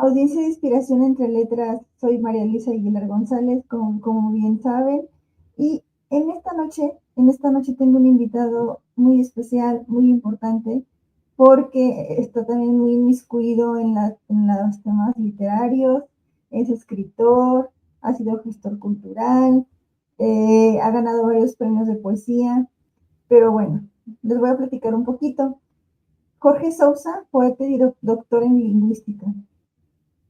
Audiencia de Inspiración entre Letras, soy María Luisa Aguilar González, como bien saben, y en esta noche tengo un invitado muy especial, muy importante, porque está también muy inmiscuido en los temas literarios, es escritor, ha sido gestor cultural, ha ganado varios premios de poesía, pero bueno, les voy a platicar un poquito. Jorge Sousa, poeta y doctor en lingüística.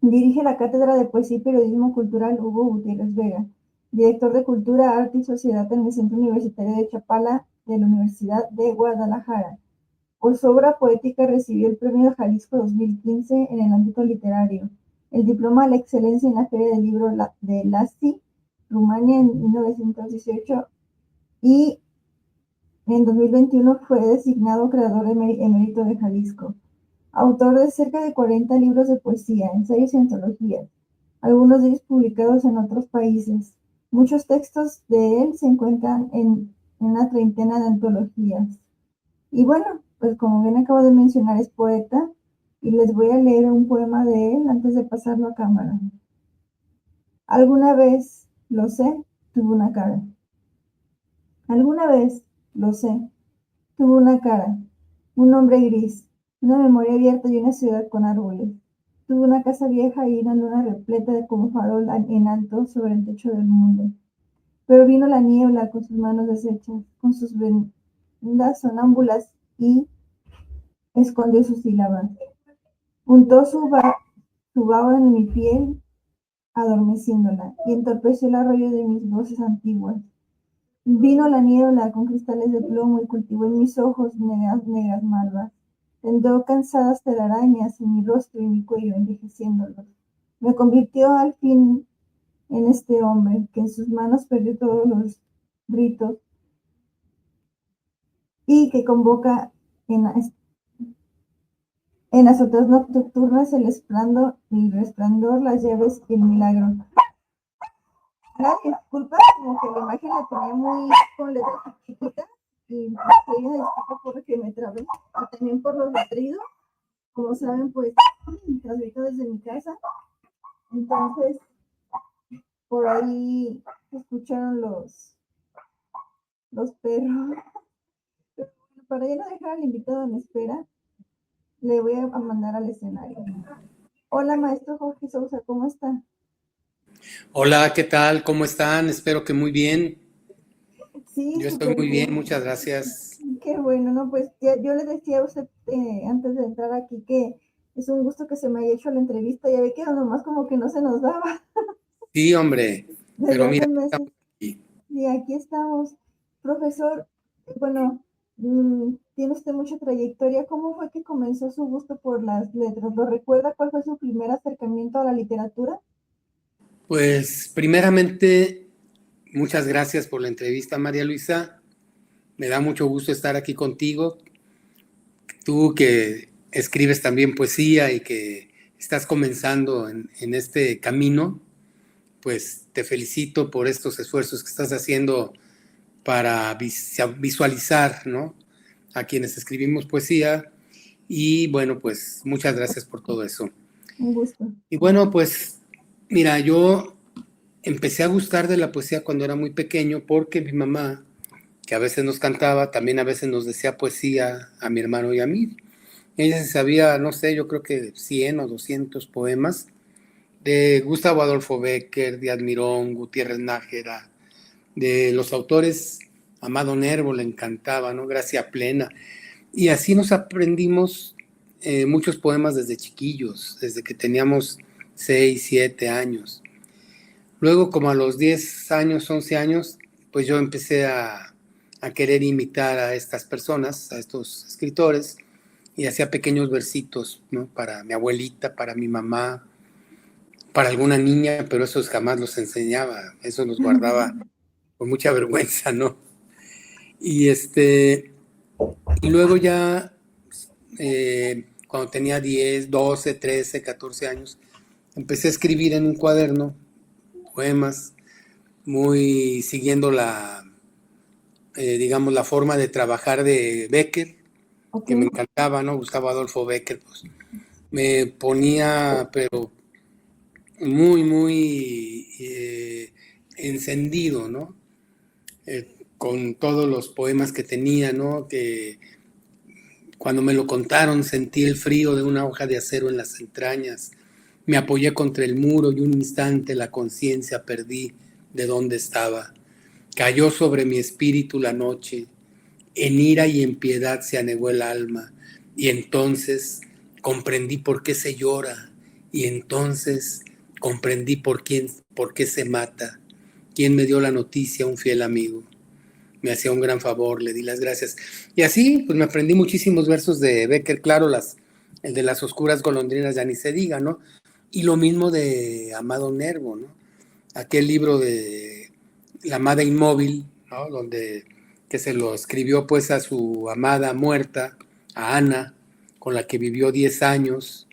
Dirige la Cátedra de Poesía y Periodismo Cultural Hugo Gutiérrez Vega, director de Cultura, Arte y Sociedad en el Centro Universitario de Chapala de la Universidad de Guadalajara. Por su obra poética recibió el Premio Jalisco 2015 en el ámbito literario, el Diploma a la Excelencia en la Feria del Libro de Lassi, Rumania en 1918 y en 2021 fue designado creador emérito de Jalisco. Autor de cerca de 40 libros de poesía, ensayos y antologías, algunos de ellos publicados en otros países. Muchos textos de él se encuentran en una treintena de antologías. Y bueno, pues como bien acabo de mencionar, es poeta y les voy a leer un poema de él antes de pasarlo a cámara. Alguna vez, lo sé, tuvo una cara. Alguna vez, lo sé, tuvo una cara, un hombre gris, una memoria abierta y una ciudad con árboles. Tuvo una casa vieja y una luna repleta de como farol en alto sobre el techo del mundo. Pero vino la niebla con sus manos deshechas, con sus vendas sonámbulas y escondió sus sílabas. Untó su baba en mi piel, adormeciéndola, y entorpeció el arroyo de mis voces antiguas. Vino la niebla con cristales de plomo y cultivó en mis ojos negras malvas. Tendó cansadas telarañas en mi rostro y mi cuello, envejeciéndolos. Me convirtió al fin en este hombre que en sus manos perdió todos los gritos y que convoca en las otras nocturnas el resplandor, las llaves y el milagro. Una disculpa, como que la imagen la tenía muy con letra chiquita y pedí una disculpa porque me trabé y también por los ladridos. Como saben, pues transmito desde mi casa, entonces por ahí escucharon los perros. Para ya no dejar al invitado en espera, le voy a mandar al escenario. Hola, maestro Jorge Sousa, ¿cómo está? Hola, ¿qué tal? ¿Cómo están? Espero que muy bien. Sí, Yo estoy súper muy bien, bien. muchas gracias. Qué bueno, ¿no? Pues yo le decía a usted antes de entrar aquí que es un gusto que se me haya hecho la entrevista. Ya ve que nomás como que no se nos daba Sí, hombre, desde pero mira, hace meses. estamos aquí. Y aquí estamos. Profesor, bueno, tiene usted mucha trayectoria. ¿Cómo fue que comenzó su gusto por las letras? ¿Lo recuerda? ¿Cuál fue su primer acercamiento a la literatura? Pues primeramente, muchas gracias por la entrevista, María Luisa. Me da mucho gusto estar aquí contigo. Tú que escribes también poesía y que estás comenzando en este camino, pues te felicito por estos esfuerzos que estás haciendo para visualizar, ¿no? A quienes escribimos poesía. Y bueno, pues muchas gracias por todo eso. Un gusto. Y bueno, pues mira, yo empecé a gustar de la poesía cuando era muy pequeño porque mi mamá, que a veces nos cantaba, también a veces nos decía poesía a mi hermano y a mí. Ella se sabía, no sé, yo creo que 100 o 200 poemas de Gustavo Adolfo Bécquer, de Admirón, Gutiérrez Nájera, de los autores. Amado Nervo le encantaba, ¿no? Gracia Plena. Y así nos aprendimos muchos poemas desde chiquillos, desde que teníamos 6, 7 años. Luego, como a los 10 años, 11 años, pues yo empecé a querer imitar a estas personas, a estos escritores, y hacía pequeños versitos, ¿no? Para mi abuelita, para mi mamá, para alguna niña, pero esos jamás los enseñaba, eso los guardaba con mucha vergüenza, ¿no? Y y luego ya cuando tenía 10, 12, 13, 14 años, empecé a escribir en un cuaderno poemas, muy siguiendo digamos, la forma de trabajar de Becker, Ok. que me encantaba, ¿no? Gustavo Adolfo Becker, pues me ponía, pero muy, muy encendido, ¿no? Con todos los poemas que tenía, ¿no? Que cuando me lo contaron sentí el frío de una hoja de acero en las entrañas. Me apoyé contra el muro y un instante la conciencia perdí de dónde estaba. Cayó sobre mi espíritu la noche. En ira y en piedad se anegó el alma. Y entonces comprendí por qué se llora. Y entonces comprendí por qué se mata. ¿Quién me dio la noticia? Un fiel amigo. Me hacía un gran favor, le di las gracias. Y así, pues me aprendí muchísimos versos de Becker, claro, el de las oscuras golondrinas ya ni se diga, ¿no? Y lo mismo de Amado Nervo, ¿no? Aquel libro de La amada inmóvil, ¿no? Donde que se lo escribió pues a su amada muerta, a Ana, con la que vivió 10 años,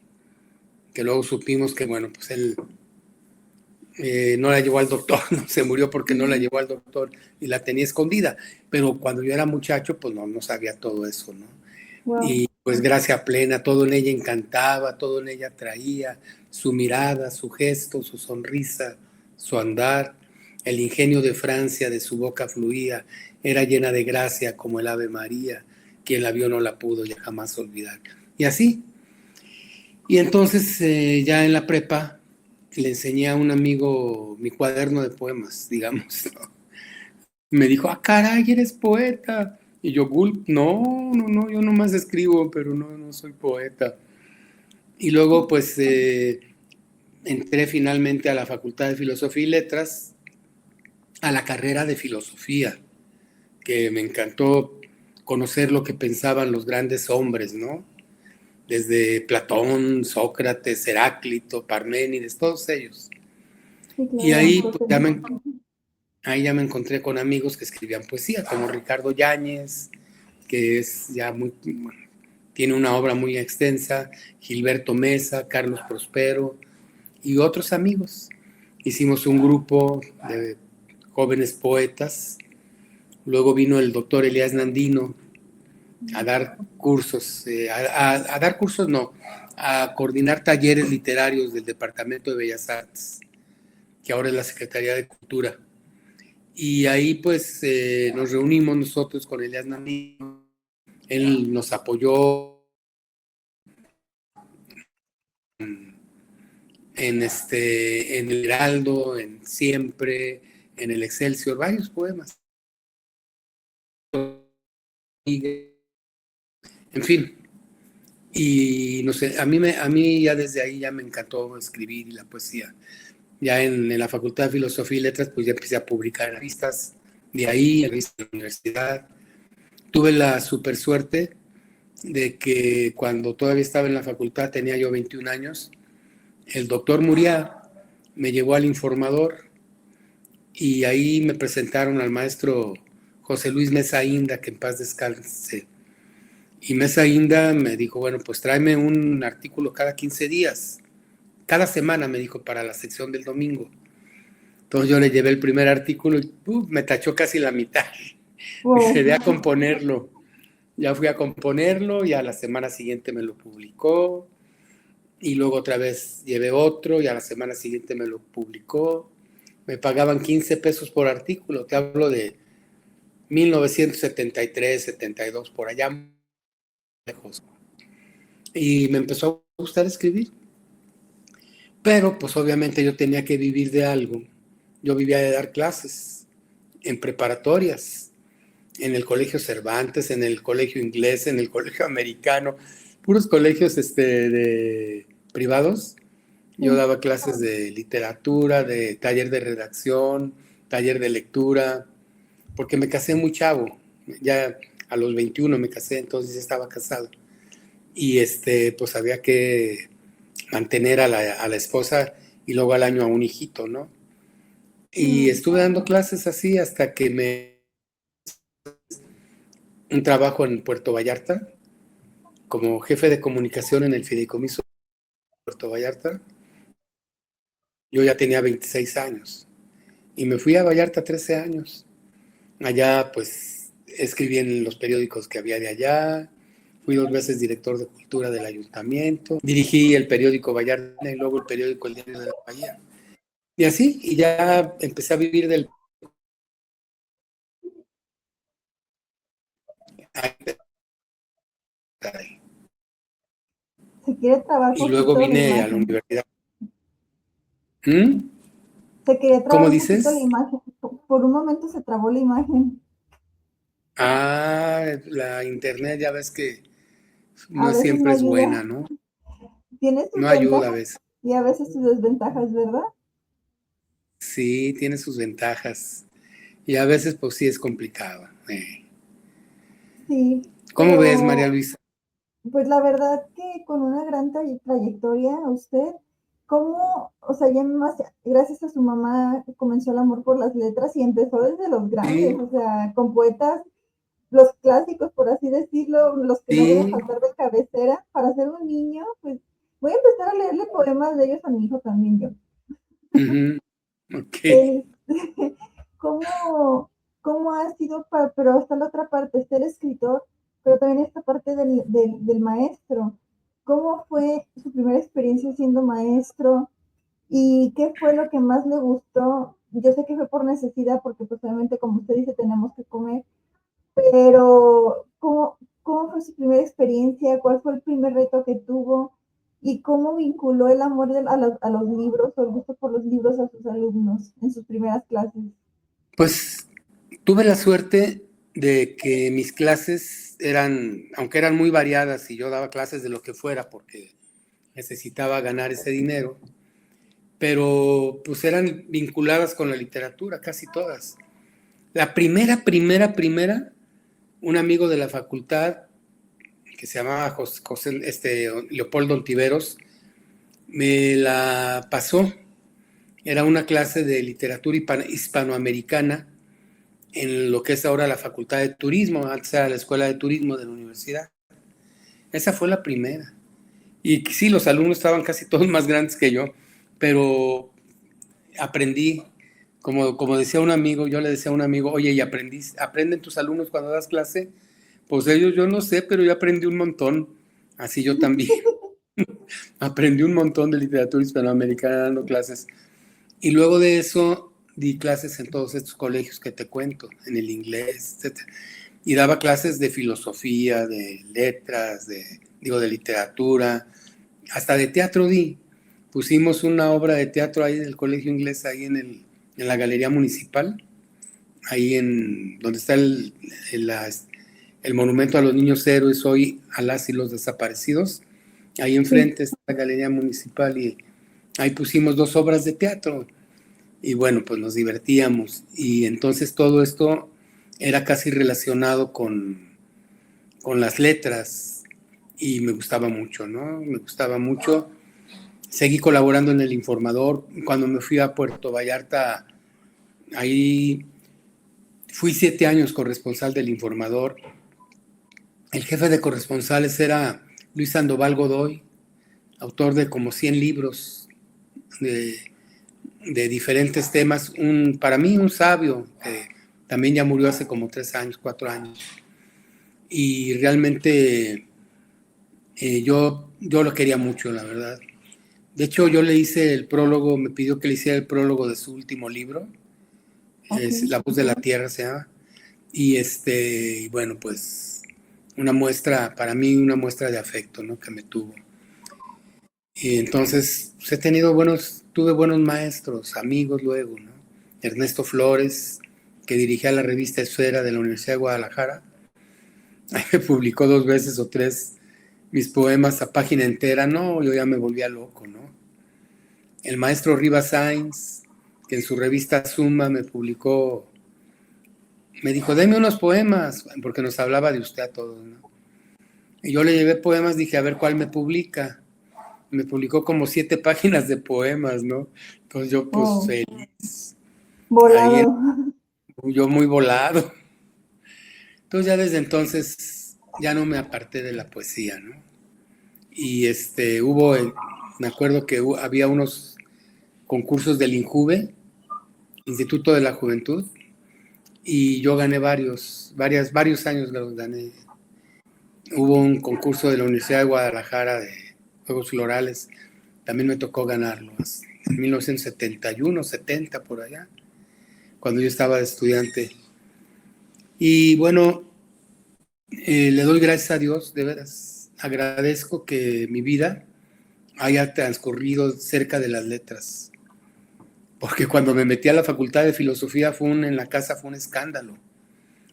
que luego supimos que, bueno, pues él no la llevó al doctor, no se murió porque no la llevó al doctor y la tenía escondida, pero cuando yo era muchacho, pues no sabía todo eso, ¿no? Wow. Y pues gracia plena, todo en ella encantaba, todo en ella traía, su mirada, su gesto, su sonrisa, su andar, el ingenio de Francia de su boca fluía, era llena de gracia como el Ave María, quien la vio no la pudo ya jamás olvidar. Y así, y entonces ya en la prepa le enseñé a un amigo mi cuaderno de poemas, digamos, ¿no? Me dijo, ah, caray, eres poeta. Y yo, gulp, no, yo nomás escribo, pero no soy poeta. Y luego, pues, entré finalmente a la Facultad de Filosofía y Letras, a la carrera de filosofía, que me encantó conocer lo que pensaban los grandes hombres, ¿no? Desde Platón, Sócrates, Heráclito, Parménides, todos ellos. Sí, Y claro, ahí, pues, Aristóteles. ahí ya me encontré con amigos que escribían poesía, como Ricardo Yáñez, que es ya muy, bueno, tiene una obra muy extensa, Gilberto Mesa, Carlos Prospero y otros amigos. Hicimos un grupo de jóvenes poetas, luego vino el doctor Elías Nandino a dar cursos, a dar cursos no, a coordinar talleres literarios del Departamento de Bellas Artes, que ahora es la Secretaría de Cultura. Y ahí pues nos reunimos nosotros con Elías Nandino, él nos apoyó en el Heraldo, en Siempre, en el Excelsior, varios poemas. En fin, y no sé, a mí ya desde ahí ya me encantó escribir y la poesía. Ya en la Facultad de Filosofía y Letras, pues ya empecé a publicar en revistas de ahí, en revistas de la universidad. Tuve la super suerte de que cuando todavía estaba en la facultad, tenía yo 21 años, el doctor Muriá me llevó al Informador y ahí me presentaron al maestro José Luis Mesa Inda, que en paz descanse. Y Mesa Inda me dijo, bueno, pues tráeme un artículo cada 15 días, cada semana, me dijo, para la sección del domingo. Entonces yo le llevé el primer artículo y me tachó casi la mitad. Y Wow. quedé a componerlo. Ya fui a componerlo y a la semana siguiente me lo publicó. Y luego otra vez llevé otro y a la semana siguiente me lo publicó. Me pagaban 15 pesos por artículo. Te hablo de 1973, 72, por allá lejos. Y me empezó a gustar escribir. Pero pues obviamente yo tenía que vivir de algo. Yo vivía de dar clases en preparatorias, en el Colegio Cervantes, en el Colegio Inglés, en el Colegio Americano, puros colegios privados. Yo Sí. daba clases de literatura, de taller de redacción, taller de lectura, porque me casé muy chavo. Ya a los 21 me casé, entonces ya estaba casado. Y pues había que mantener a la esposa y luego al año a un hijito, ¿no? Y Mm. estuve dando clases así hasta que un trabajo en Puerto Vallarta como jefe de comunicación en el fideicomiso de Puerto Vallarta. Yo ya tenía 26 años y me fui a Vallarta 13 años. Allá pues escribí en los periódicos que había de allá, Fui 2 veces director de cultura del ayuntamiento, dirigí el periódico Vallarta y luego el periódico El Diario de la Bahía. Y así, y ya empecé a vivir del... Se quiere trabar Y luego poquito la vine a la imagen. universidad. ¿Mm? Se quería ¿Cómo trabar un poquito la dices? imagen. Por un momento se trabó la imagen. La internet ya ves que A no veces no siempre es ayuda. buena, ¿no? Tiene sus No ayuda a ventajas veces. y a veces sus desventajas, ¿verdad? Sí, tiene sus ventajas. Y a veces pues sí es complicado. Sí, ¿Cómo ves, María pero Luisa? pues la verdad que con una gran trayectoria, usted, ¿cómo, o sea, ya más, gracias a su mamá comenzó el amor por las letras y empezó desde los grandes, Sí, o sea, con poetas, los clásicos, por así decirlo, los que no deben sí. faltar de cabecera, para ser un niño, pues voy a empezar a leerle poemas de ellos a mi hijo también yo. Uh-huh. Ok. El, ¿cómo, ¿Cómo ha sido para, pero hasta la otra parte, ser escritor, pero también esta parte del maestro? ¿Cómo fue su primera experiencia siendo maestro? ¿Y qué fue lo que más le gustó? Yo sé que fue por necesidad, porque pues obviamente, como usted dice, tenemos que comer, pero ¿cómo fue su primera experiencia? ¿Cuál fue el primer reto que tuvo? ¿Y cómo vinculó el amor a los libros o el gusto por los libros a sus alumnos en sus primeras clases? Pues tuve la suerte de que mis clases eran, aunque eran muy variadas y yo daba clases de lo que fuera porque necesitaba ganar ese dinero, pero pues eran vinculadas con la literatura, casi todas. La primera, un amigo de la facultad que se llamaba Leopoldo Ontiveros, me la pasó. Era una clase de literatura hispanoamericana en lo que es ahora la Facultad de Turismo, antes era la Escuela de Turismo de la universidad. Esa fue la primera. Y sí, los alumnos estaban casi todos más grandes que yo, pero aprendí, como decía un amigo, yo le decía a un amigo, oye, ¿y aprenden tus alumnos cuando das clase? Pues ellos, yo no sé, pero yo aprendí un montón. Así yo también. Aprendí un montón de literatura hispanoamericana dando clases. Y luego de eso di clases en todos estos colegios que te cuento, en el inglés, etcétera. Y daba clases de filosofía, de letras, de literatura, hasta de teatro di. Pusimos una obra de teatro ahí del colegio inglés, ahí en la galería municipal, ahí en donde está el monumento a los niños héroes, hoy a las y los desaparecidos. Ahí Sí. enfrente está la galería municipal y ahí pusimos 2 obras de teatro. Y bueno, pues nos divertíamos. Y entonces todo esto era casi relacionado con las letras y me gustaba mucho, ¿no? Me gustaba mucho. Seguí colaborando en El Informador. Cuando me fui a Puerto Vallarta, ahí fui 7 años corresponsal del Informador. El jefe de corresponsales era Luis Sandoval Godoy, autor de como 100 libros de, de diferentes temas. Para mí un sabio, que también ya murió hace como 3 años, 4 años. Y realmente yo lo quería mucho, la verdad. De hecho, yo le hice el prólogo, me pidió que le hiciera el prólogo de su último libro, Ok. es La voz de la tierra se llama. Y bueno, pues una muestra, para mí una muestra de afecto, ¿no? Que me tuvo. Y entonces, pues, tuve buenos maestros, amigos luego, ¿no? Ernesto Flores, que dirigía la revista Esfera de la Universidad de Guadalajara, ahí me publicó 2 veces o 3 mis poemas a página entera, no, yo ya me volvía loco, ¿no? El maestro Rivas Sainz, que en su revista Suma me publicó, me dijo, deme unos poemas, porque nos hablaba de usted a todos, ¿no? Y yo le llevé poemas, dije, a ver cuál me publica. Me publicó como 7 páginas de poemas, ¿no? Entonces yo pues Oh, feliz, ahí volado. yo muy volado. Entonces ya desde entonces ya no me aparté de la poesía, ¿no? Y me acuerdo que había unos concursos del INJUVE, Instituto de la Juventud, y yo gané varios años los gané. hubo un concurso de la Universidad de Guadalajara de Juegos Florales, también me tocó ganarlo, en 1971, 70 por allá, cuando yo estaba de estudiante. Y bueno, le doy gracias a Dios, de veras, agradezco que mi vida haya transcurrido cerca de las letras, porque cuando me metí a la Facultad de Filosofía en la casa fue un escándalo.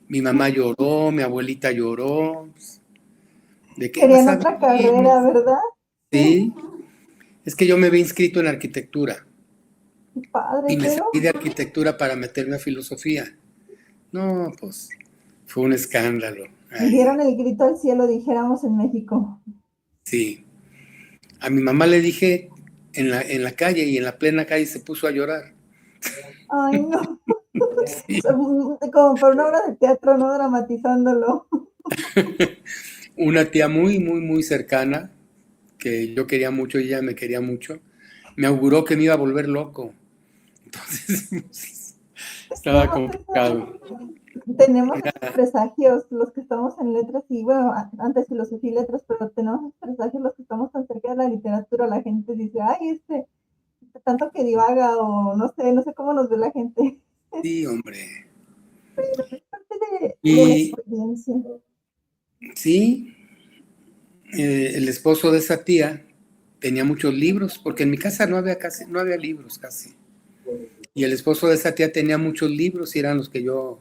Mi mamá lloró, mi abuelita lloró. ¿De qué vas Querían a otra vivir? carrera, ¿verdad? Sí, Sí, es que yo me había inscrito en arquitectura qué padre, y me pero salí de arquitectura para meterme a filosofía. No, pues fue un escándalo ahí. dieron el grito al cielo, dijéramos en México. Sí, a mi mamá le dije en la calle y en la plena calle se puso a llorar. Ay, no, Sí. como por una obra de teatro, ¿no? Dramatizándolo. Una tía muy, muy, muy cercana, que yo quería mucho y ella me quería mucho, me auguró que me iba a volver loco. Entonces, estaba No, pues, complicado. tenemos esos presagios, los que estamos en letras y bueno, antes filosofía y letras, pero tenemos esos presagios los que estamos tan cerca de la literatura, la gente dice, ay, tanto que divaga o no sé cómo nos ve la gente, Sí, hombre. pero es parte de la Y experiencia. sí, el esposo de esa tía tenía muchos libros, porque en mi casa no había libros casi. Y el esposo de esa tía tenía muchos libros y eran los que yo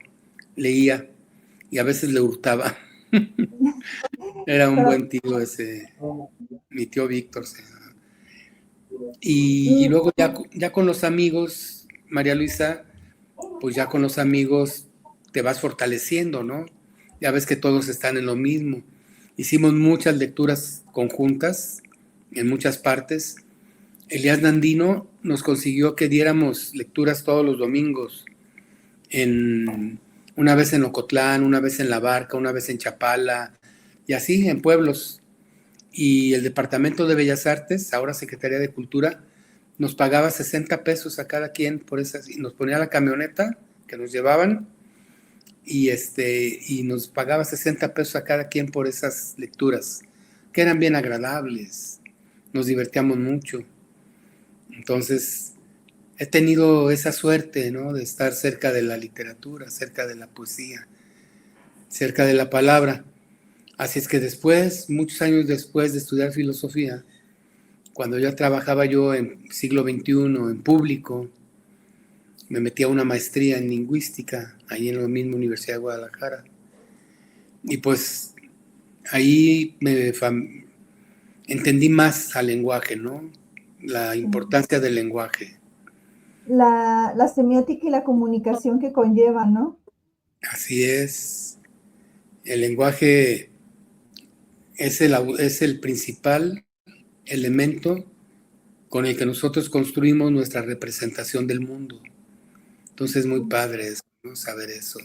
leía y a veces le hurtaba. Era un Pero buen tío ese, mi tío Víctor. Y mm, luego ya con los amigos, María Luisa, pues ya con los amigos te vas fortaleciendo, ¿no? Ya ves que todos están en lo mismo. Hicimos muchas lecturas conjuntas en muchas partes. Elías Nandino nos consiguió que diéramos lecturas todos los domingos, una vez en Ocotlán, una vez en La Barca, una vez en Chapala, y así en pueblos. Y el Departamento de Bellas Artes, ahora Secretaría de Cultura, nos pagaba 60 pesos a cada quien por esas, y nos ponía la camioneta que nos llevaban, y nos pagaba 60 pesos a cada quien por esas lecturas, que eran bien agradables, nos divertíamos mucho. Entonces, he tenido esa suerte, ¿no? De estar cerca de la literatura, cerca de la poesía, cerca de la palabra. Así es que después, muchos años después de estudiar filosofía, cuando ya trabajaba yo en siglo XXI, en público, me metí a una maestría en lingüística, ahí en la misma Universidad de Guadalajara. Y pues ahí entendí más al lenguaje, ¿no? La importancia del lenguaje. la semiótica y la comunicación que conlleva, ¿no? Así es. El lenguaje es el principal elemento con el que nosotros construimos nuestra representación del mundo. Entonces es muy padre eso, ¿no? Saber eso.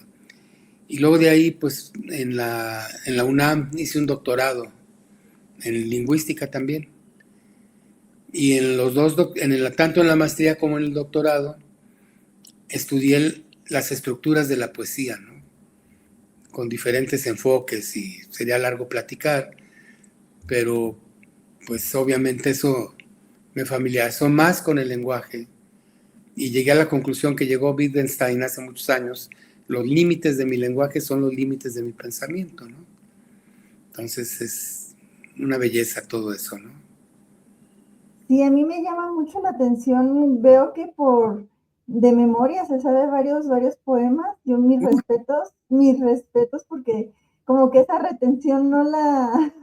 Y luego de ahí, pues en la UNAM hice un doctorado en lingüística también. Y en los dos, tanto en la maestría como en el doctorado, estudié las estructuras de la poesía, ¿no? Con diferentes enfoques y sería largo platicar, pero pues obviamente eso me familiarizó más con el lenguaje y llegué a la conclusión que llegó Wittgenstein hace muchos años: los límites de mi lenguaje son los límites de mi pensamiento, ¿no? Entonces es una belleza todo eso, ¿no? Sí, a mí me llama mucho la atención, veo que de memoria se sabe varios poemas, yo mis respetos porque como que esa retención no la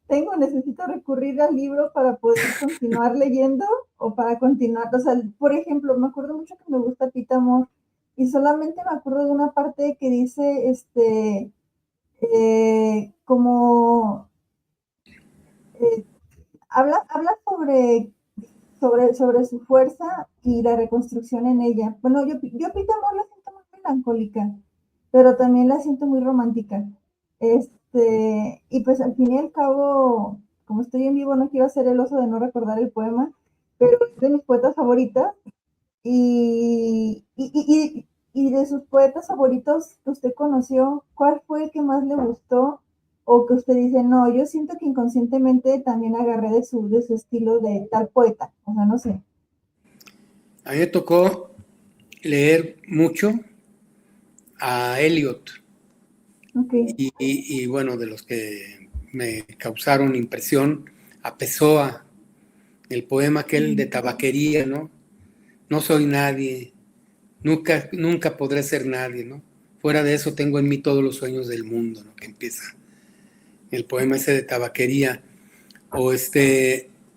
tengo, necesito recurrir al libro para poder continuar leyendo o para continuar, o sea, por ejemplo, me acuerdo mucho que me gusta Pita Amor y solamente me acuerdo de una parte que dice, como, eh, habla sobre su fuerza y la reconstrucción en ella. Bueno, yo Pita Amor la siento muy melancólica, pero también la siento muy romántica. Y pues al fin y al cabo, como estoy en vivo, no quiero hacer el oso de no recordar el poema, pero es de mis poetas favoritas y, y, y, y de sus poetas favoritos que usted conoció, ¿cuál fue el que más le gustó o que usted dice, no, yo siento que inconscientemente también agarré de su estilo de tal poeta, o sea, no sé. A mí me tocó leer mucho a Eliot Ok. y bueno, de los que me causaron impresión, a Pessoa, el poema aquel de tabaquería, ¿no? No soy nadie, nunca podré ser nadie, ¿no? Fuera de eso tengo en mí todos los sueños del mundo, ¿no? Que empieza el poema ese de tabaquería. O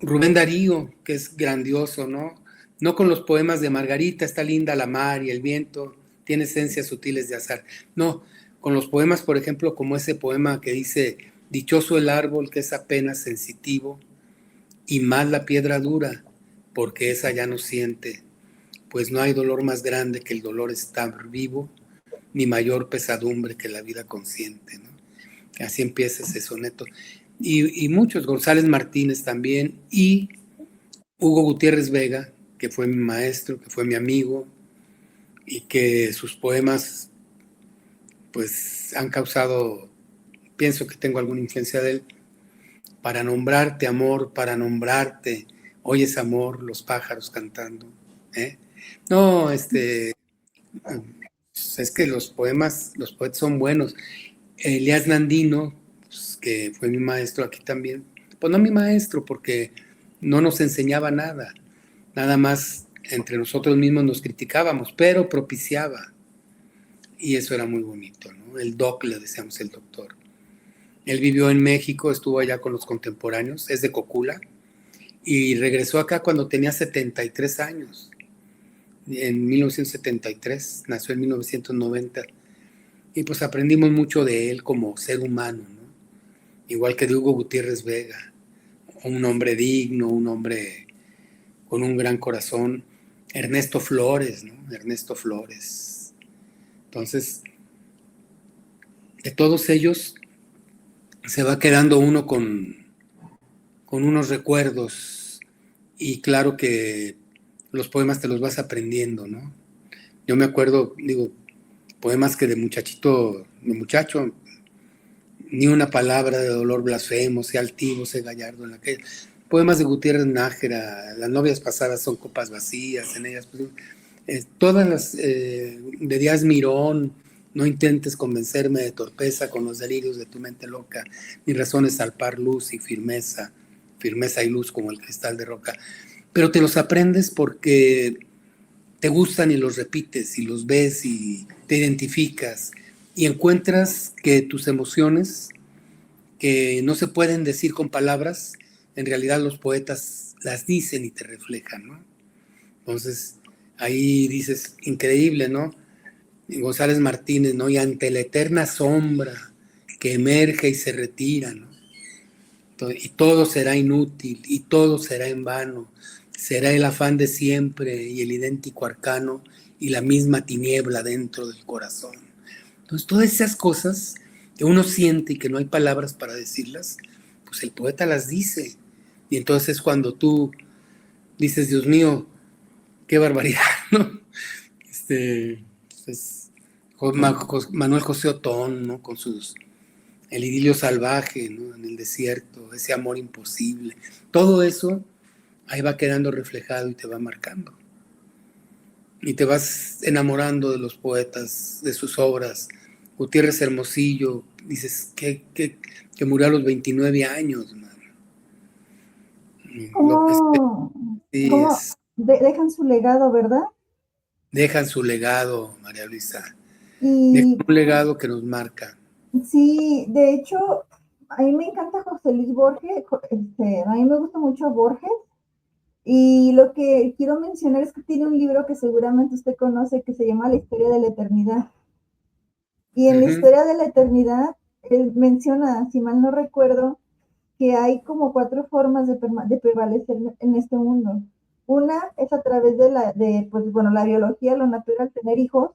Rubén Darío, que es grandioso, ¿no? No con los poemas de Margarita, está linda la mar y el viento, tiene esencias sutiles de azar. No, con los poemas, por ejemplo, como ese poema que dice, dichoso el árbol que es apenas sensitivo, y más la piedra dura, porque esa ya no siente, pues no hay dolor más grande que el dolor estar vivo, ni mayor pesadumbre que la vida consciente, ¿no? Así empieza ese soneto. Y muchos, González Martínez también, y Hugo Gutiérrez Vega, que fue mi maestro, que fue mi amigo, y que sus poemas, pues, han causado, pienso que tengo alguna influencia de él, para nombrarte amor, para nombrarte, oyes amor, los pájaros cantando, ¿eh? No, es que los poetas son buenos. Elías Nandino, pues, que fue mi maestro aquí también, pues no mi maestro, porque no nos enseñaba nada, nada más entre nosotros mismos nos criticábamos, pero propiciaba, y eso era muy bonito, ¿no? El doc, le decíamos el doctor. Él vivió en México, estuvo allá con los contemporáneos, es de Cocula, y regresó acá cuando tenía 73 años, en 1973, nació en 1990, y pues aprendimos mucho de él como ser humano, ¿no? Igual que de Hugo Gutiérrez Vega, un hombre digno, un hombre con un gran corazón. Ernesto Flores, ¿no? Ernesto Flores. Entonces, de todos ellos se va quedando uno con unos recuerdos y claro que los poemas te los vas aprendiendo, ¿no? Yo me acuerdo, digo, poemas que de muchachito, de muchacho, ni una palabra de dolor blasfemo, sea altivo, sea gallardo en la que. Poemas de Gutiérrez Nájera, las novias pasadas son copas vacías, en ellas, pues, todas las de Díaz Mirón, no intentes convencerme de torpeza con los delirios de tu mente loca, mi razón es salpar luz y firmeza, firmeza y luz como el cristal de roca, pero te los aprendes porque te gustan y los repites y los ves y te identificas y encuentras que tus emociones que no se pueden decir con palabras, en realidad los poetas las dicen y te reflejan, ¿no? Entonces, ahí dices, increíble, ¿no? González Martínez, ¿no? Y ante la eterna sombra que emerge y se retira, ¿no? Y todo será inútil y todo será en vano, será el afán de siempre y el idéntico arcano y la misma tiniebla dentro del corazón. Entonces, todas esas cosas que uno siente y que no hay palabras para decirlas, pues el poeta las dice. Y entonces es cuando tú dices, Dios mío, qué barbaridad, ¿no? Pues, Manuel José Otón, ¿no? Con sus el idilio salvaje, ¿no? En el desierto, ese amor imposible. Todo eso ahí va quedando reflejado y te va marcando. Y te vas enamorando de los poetas, de sus obras. Gutiérrez Hermosillo, dices que murió a los 29 años, man. López ¿Cómo, cómo Pérez, dejan su legado, verdad? dejan su legado, María Luisa. Dejan Y un legado que nos marca. sí, de hecho, a mí me encanta José Luis Borges, a mí me gusta mucho Borges, y lo que quiero mencionar es que tiene un libro que seguramente usted conoce que se llama La historia de la eternidad. Y en la Uh-huh. historia de la eternidad, él menciona, si mal no recuerdo, que hay como cuatro formas de prevalecer en este mundo. Una es a través pues bueno, la biología, lo natural, tener hijos.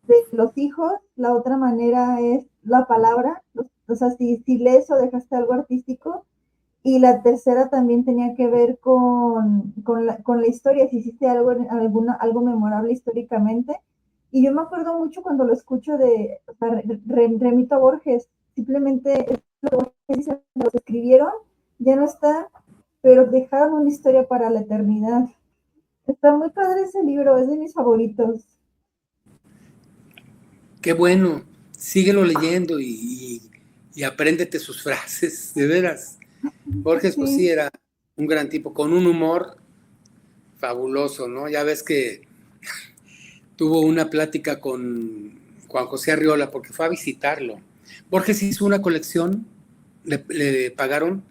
De los hijos, la otra manera es la palabra, o sea, si lees o dejaste algo artístico. Y la tercera también tenía que ver con la historia, si hiciste algo memorable históricamente. Y yo me acuerdo mucho cuando lo escucho o sea, remito a Borges, simplemente es lo que dicen, los escribieron, ya no está, pero dejaron una historia para la eternidad. Está muy padre ese libro, es de mis favoritos. Qué bueno, síguelo leyendo y apréndete sus frases, de veras. Borges, pues sí, Sí, era un gran tipo, con un humor fabuloso, ¿no? Ya ves que tuvo una plática con Juan José Arriola porque fue a visitarlo. Borges hizo una colección, le pagaron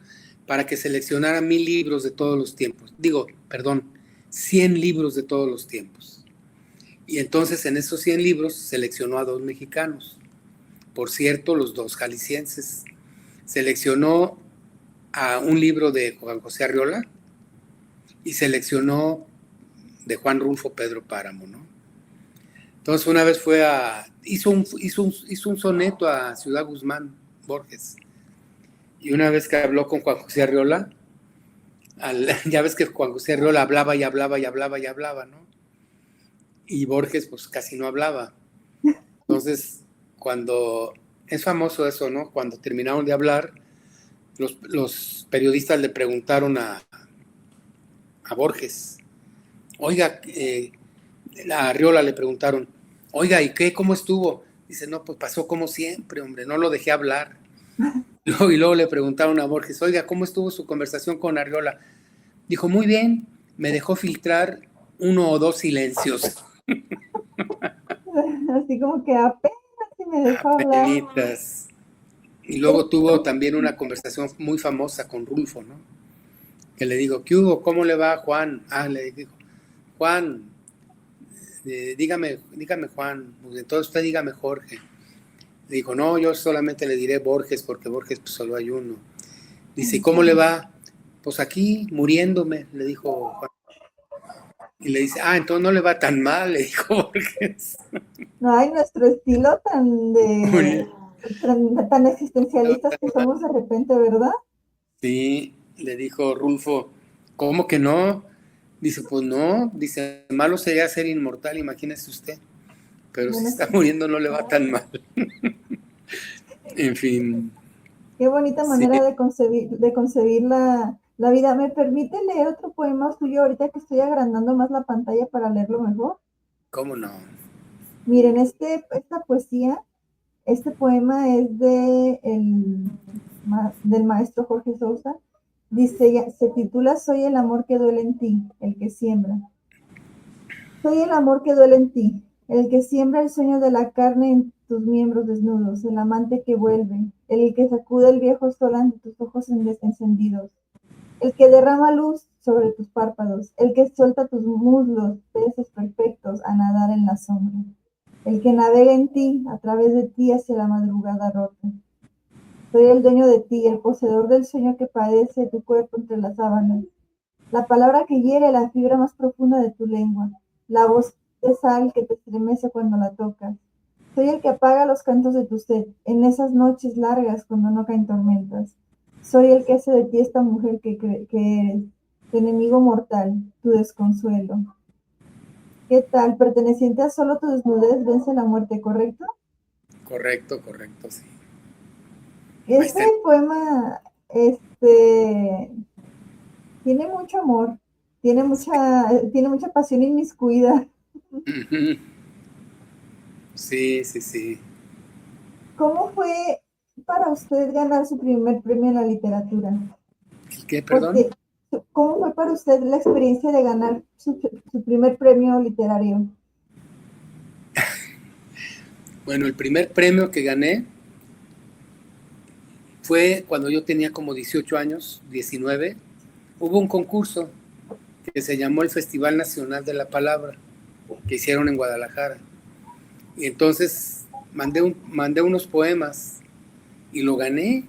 para que seleccionara 1000 libros de todos los tiempos. Digo, perdón, 100 libros de todos los tiempos. Y entonces en esos 100 libros seleccionó a 2 mexicanos. Por cierto, los 2 jaliscienses. Seleccionó a un libro de Juan José Arriola y seleccionó de Juan Rulfo Pedro Páramo, ¿no? Entonces una vez hizo un soneto a Ciudad Guzmán, Borges. Y una vez que habló con Juan José Arriola, ya ves que Juan José Arriola hablaba y hablaba y hablaba y hablaba, ¿no? Y Borges pues casi no hablaba. Entonces, cuando es famoso eso, ¿no? Cuando terminaron de hablar, los periodistas le preguntaron a Borges, oiga, a Arriola le preguntaron, oiga, ¿y qué? ¿Cómo estuvo? Dice, no, pues pasó como siempre, hombre, no lo dejé hablar. Y luego le preguntaron a Borges, oiga, ¿cómo estuvo su conversación con Arriola? Dijo, muy bien, me dejó filtrar 1 o 2 silencios. así como que apenas si me dejó hablar. Apenitas. Y luego tuvo también una conversación muy famosa con Rulfo, ¿no? Que le digo, ¿qué hubo? ¿Cómo le va a Juan? Ah, le dijo, Juan, dígame Juan, pues entonces usted dígame Jorge. Le dijo, no, yo solamente le diré Borges, porque Borges pues, solo hay uno. Dice, ¿y cómo le va? Pues aquí, muriéndome, le dijo Juan. Y le dice, entonces no le va tan mal, le dijo Borges. No hay nuestro estilo tan existencialistas que somos de repente, ¿verdad? Sí, le dijo Rulfo, ¿cómo que no? Dice, pues no, dice, malo sería ser inmortal, imagínese usted, pero si Bueno, está muriendo no le va tan mal. En fin, qué bonita sí, manera de concebir la vida. ¿Me permite leer otro poema suyo ahorita que estoy agrandando más la pantalla para leerlo mejor? cómo no. Miren, esta poesía, este poema es del maestro Jorge Sousa. Dice, se titula Soy el amor que duele en ti, el que siembra. Soy el amor que duele en ti, el que siembra el sueño de la carne en tus miembros desnudos, el amante que vuelve, el que sacude el viejo sol ante tus ojos encendidos, el que derrama luz sobre tus párpados, el que suelta tus muslos, peces perfectos, a nadar en la sombra, el que navega en ti, a través de ti hacia la madrugada rota. Soy el dueño de ti, el poseedor del sueño que padece tu cuerpo entre las sábanas, la palabra que hiere la fibra más profunda de tu lengua, la voz de sal que te estremece cuando la tocas. Soy el que apaga los cantos de tu sed en esas noches largas cuando no caen tormentas. Soy el que hace de ti esta mujer que eres, tu enemigo mortal, tu desconsuelo. ¿Qué tal? Perteneciente a solo tu desnudez vence la muerte, ¿correcto? Correcto, sí. Ahí Este está. poema, tiene mucho amor, tiene mucha pasión inmiscuida. Sí, sí, sí. ¿Cómo fue para usted ganar su primer premio en la literatura? ¿El qué, perdón? Porque, ¿cómo fue para usted la experiencia de ganar su primer premio literario? Bueno, el primer premio que gané fue cuando yo tenía como 18 años, 19. Hubo un concurso que se llamó el Festival Nacional de la Palabra, que hicieron en Guadalajara. Y entonces mandé unos poemas y lo gané.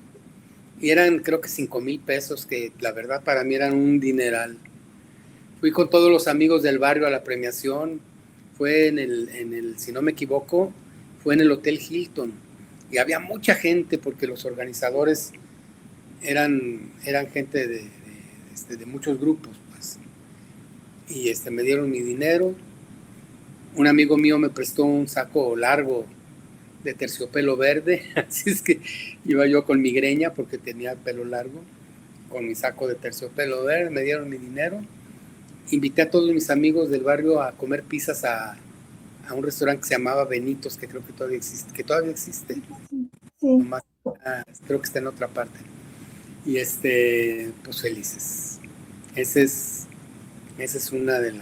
Y eran creo que 5,000 pesos, que la verdad para mí eran un dineral. Fui con todos los amigos del barrio a la premiación. Fue si no me equivoco, fue en el Hotel Hilton. Y había mucha gente porque los organizadores eran gente de muchos grupos, pues. Y me dieron mi dinero. Un amigo mío me prestó un saco largo de terciopelo verde, así es que iba yo con mi greña porque tenía pelo largo, con mi saco de terciopelo verde, me dieron mi dinero, invité a todos mis amigos del barrio a comer pizzas a un restaurante que se llamaba Benitos, que creo que todavía existe, Sí. nomás, creo que está en otra parte, y pues felices. Ese es, esa es una de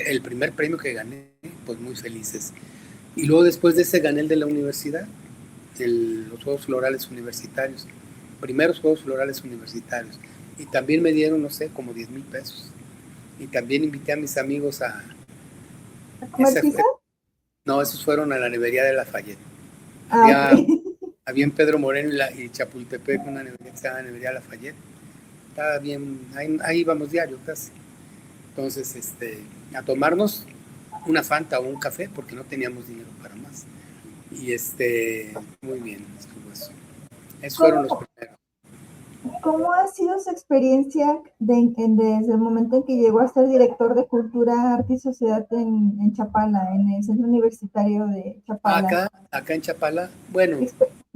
el primer premio que gané, pues muy felices. Y luego después de ese gané el de la universidad, los Juegos Florales Universitarios, primeros Juegos Florales Universitarios. Y también me dieron, no sé, como 10,000 pesos. Y también invité a mis amigos a... ¿A comer Esa pizza? fue, no, esos fueron a la nevería de Lafayette. Ah, ok. Había en Pedro Moreno y Chapultepec una nevería que se llama Nevería Lafayette. Estaba bien, ahí íbamos diario casi. Entonces, a tomarnos una Fanta o un café porque no teníamos dinero para más. Y muy bien, estuvo eso. Esos fueron los ¿Cómo, primeros. cómo ha sido su experiencia desde el momento en que llegó a ser director de Cultura, Arte y Sociedad en Chapala, en el Centro Universitario de Chapala? Acá en Chapala, bueno,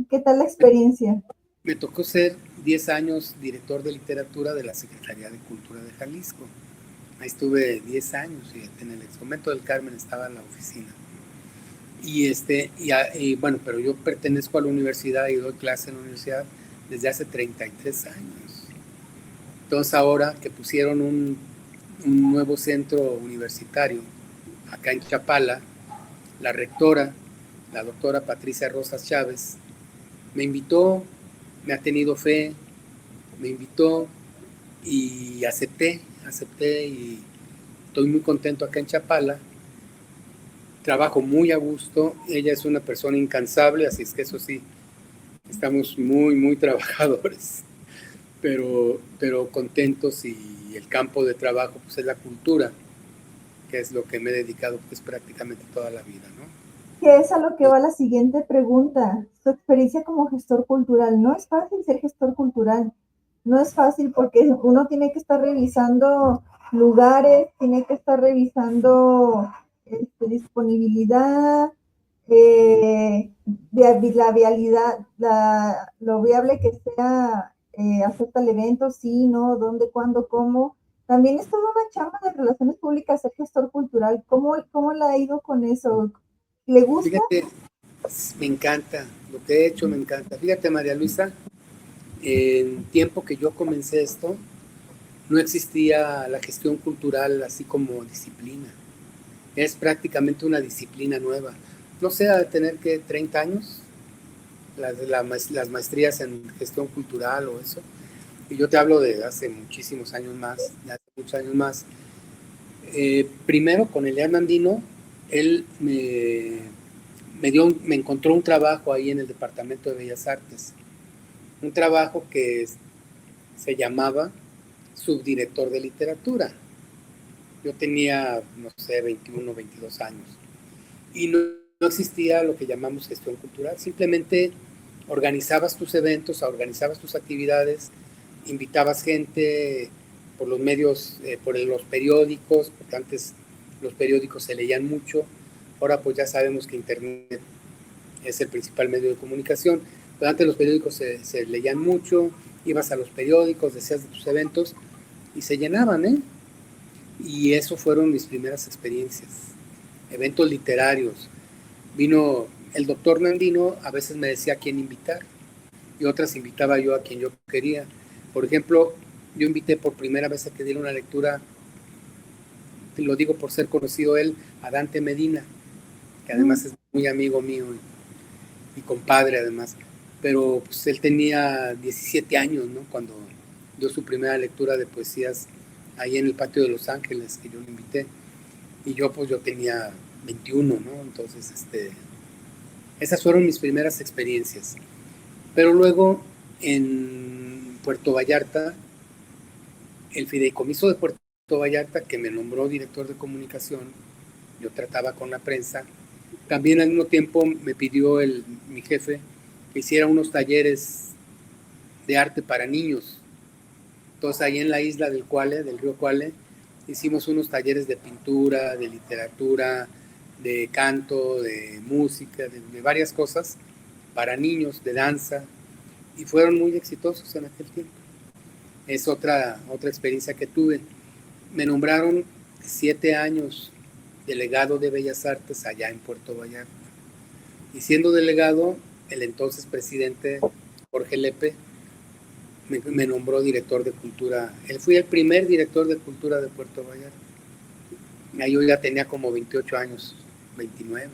¿Qué tal la experiencia? me tocó ser 10 años director de literatura de la Secretaría de Cultura de Jalisco. Ahí estuve 10 años, fíjate, en el Exconvento del Carmen estaba en la oficina. Y bueno, pero yo pertenezco a la universidad y doy clase en la universidad desde hace 33 años. Entonces ahora que pusieron un nuevo centro universitario acá en Chapala, la rectora, la doctora Patricia Rosas Chávez, me invitó, me ha tenido fe, me invitó y acepté y estoy muy contento acá en Chapala. Trabajo muy a gusto, ella es una persona incansable, así es que eso sí, estamos muy, muy trabajadores, pero contentos y el campo de trabajo pues es la cultura, que es lo que me he dedicado pues prácticamente toda la vida, ¿no? Que es a lo que va la siguiente pregunta. Su experiencia como gestor cultural. No es fácil ser gestor cultural. No es fácil porque uno tiene que estar revisando lugares, tiene que estar revisando disponibilidad, la vialidad, lo viable que sea, acepta el evento, sí, no, dónde, cuándo, cómo. También es toda una chamba de relaciones públicas ser gestor cultural. ¿Cómo la ha ido con eso? ¿Le gusta? Fíjate, me encanta, lo que he hecho me encanta. Fíjate, María Luisa, en tiempo que yo comencé esto, no existía la gestión cultural así como disciplina. Es prácticamente una disciplina nueva. No sé, a tener que 30 años, las maestrías en gestión cultural o eso. Y yo te hablo de hace muchísimos años más, de hace muchos años más. Primero con Elian Andino, él me encontró un trabajo ahí en el Departamento de Bellas Artes. Un trabajo que se llamaba subdirector de literatura. Yo tenía, no sé, 21, 22 años. Y no existía lo que llamamos gestión cultural. Simplemente organizabas tus eventos, organizabas tus actividades, invitabas gente por los medios, por los periódicos, porque antes los periódicos se leían mucho. Ahora pues ya sabemos que Internet es el principal medio de comunicación. Pero antes los periódicos se leían mucho, ibas a los periódicos, decías de tus eventos y se llenaban, ¿eh? Y eso fueron mis primeras experiencias. Eventos literarios. Vino el doctor Nandino, a veces me decía a quién invitar y otras invitaba yo a quien yo quería. Por ejemplo, yo invité por primera vez a que diera una lectura, lo digo por ser conocido él, a Dante Medina, que además es muy amigo mío y compadre además. Pero pues él tenía 17 años, ¿no? Cuando dio su primera lectura de poesías ahí en el patio de Los Ángeles, que yo lo invité. Y yo tenía 21, ¿no? Entonces, esas fueron mis primeras experiencias. Pero luego, en Puerto Vallarta, el fideicomiso de Puerto Vallarta, que me nombró director de comunicación, yo trataba con la prensa, también al mismo tiempo me pidió mi jefe que hiciera unos talleres de arte para niños. Entonces, ahí en la isla del río Cuale, hicimos unos talleres de pintura, de literatura, de canto, de música, de varias cosas para niños, de danza, y fueron muy exitosos en aquel tiempo. Es otra experiencia que tuve. Me nombraron 7 años delegado de Bellas Artes allá en Puerto Vallarta. Y siendo delegado, el entonces presidente Jorge Lepe me nombró director de cultura. Él fui el primer director de cultura de Puerto Vallarta. Yo ya tenía como 28 años, 29.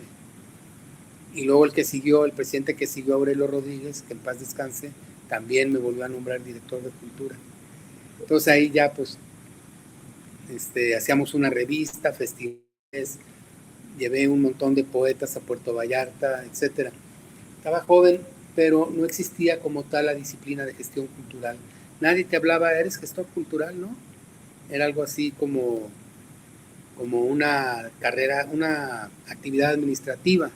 Y luego el presidente que siguió, Aurelio Rodríguez, que en paz descanse, también me volvió a nombrar director de cultura. Entonces ahí ya pues hacíamos una revista, festivales, llevé un montón de poetas a Puerto Vallarta, etcétera. Estaba joven, pero no existía como tal la disciplina de gestión cultural. Nadie te hablaba, eres gestor cultural, ¿no? Era algo así como una carrera, una actividad administrativa,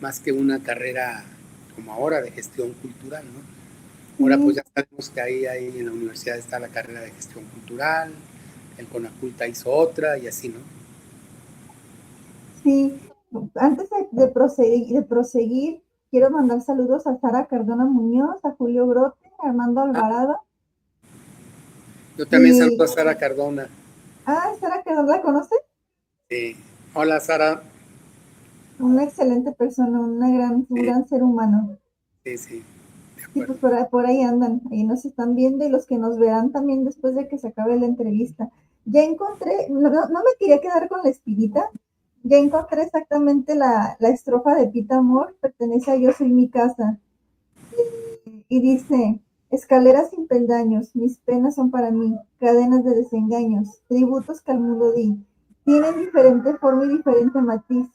más que una carrera como ahora de gestión cultural, ¿no? Ahora pues ya sabemos que ahí en la universidad está la carrera de gestión cultural, el CONACULTA hizo otra y así, ¿no? Sí, antes de proseguir, quiero mandar saludos a Sara Cardona Muñoz, a Julio Brote, a Armando Alvarado. Yo también saludo a Y, Sara Cardona. Sara Cardona, ¿la conoces? Hola Sara. Una excelente persona, un gran ser humano. Sí, de Sí, acuerdo. pues por ahí andan, ahí nos están viendo y los que nos verán también después de que se acabe la entrevista. Ya encontré, no me quería quedar con la espinita, ya encontré exactamente la estrofa de Pita Amor, pertenece a Yo soy mi casa, y dice, escaleras sin peldaños, mis penas son para mí, cadenas de desengaños, tributos que al mundo di, tienen diferente forma y diferente matiz,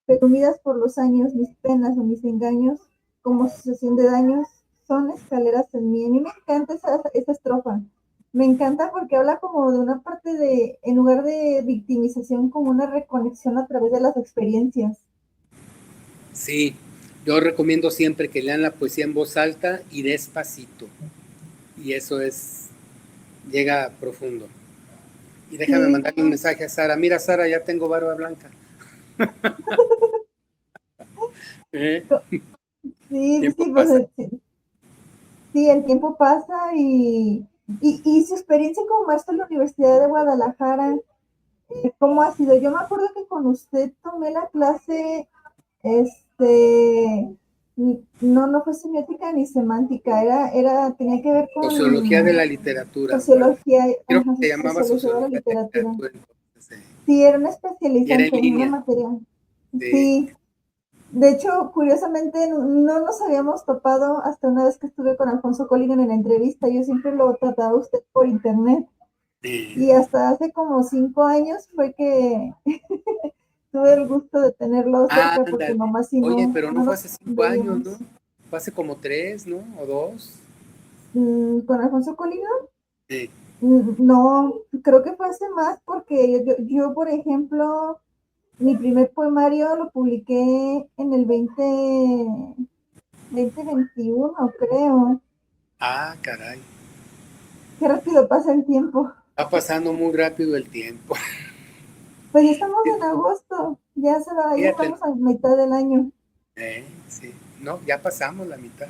pero unidas por los años, mis penas o mis engaños, como sucesión de daños, son escaleras en mí. A mí me encanta esa estrofa. Me encanta porque habla como de una parte de, en lugar de victimización, como una reconexión a través de las experiencias. Sí, yo recomiendo siempre que lean la poesía en voz alta y despacito. Y eso llega profundo. Y déjame Sí, mandarle un mensaje a Sara. Mira, Sara, ya tengo barba blanca. ¿Eh? sí, Tiempo sí, pues pasa. sí, el tiempo pasa y su experiencia como maestro en la Universidad de Guadalajara, ¿cómo ha sido? Yo me acuerdo que con usted tomé la clase, este, no fue semiótica ni semántica, tenía que ver Sociología de con la literatura, me parece. sociología, Creo que ajá, se llamaba sociología de la Sociología de la literatura. literatura entonces. Sí, era una Y era en especializante, una línea. materia. Sí. Sí, de hecho, curiosamente, no nos habíamos topado hasta una vez que estuve con Alfonso Colligan en la entrevista. Yo siempre lo trataba a usted por internet. Y hasta hace como 5 años fue que tuve el gusto de tenerlo cerca, porque Ándale. nomás si Oye, no, pero no no fue nos hace 5 años, ¿no? veíamos. Fue hace como 3, ¿no? O 2. Con Alfonso Colligan, Sí. no, creo que fue hace más, porque yo, por ejemplo, mi primer poemario lo publiqué en el 2021, creo. Ah, caray. Qué rápido pasa el tiempo. Va pasando muy rápido el tiempo. Pues ya estamos en agosto, ya Fíjate. estamos a mitad del año, Sí. No, ya pasamos la mitad.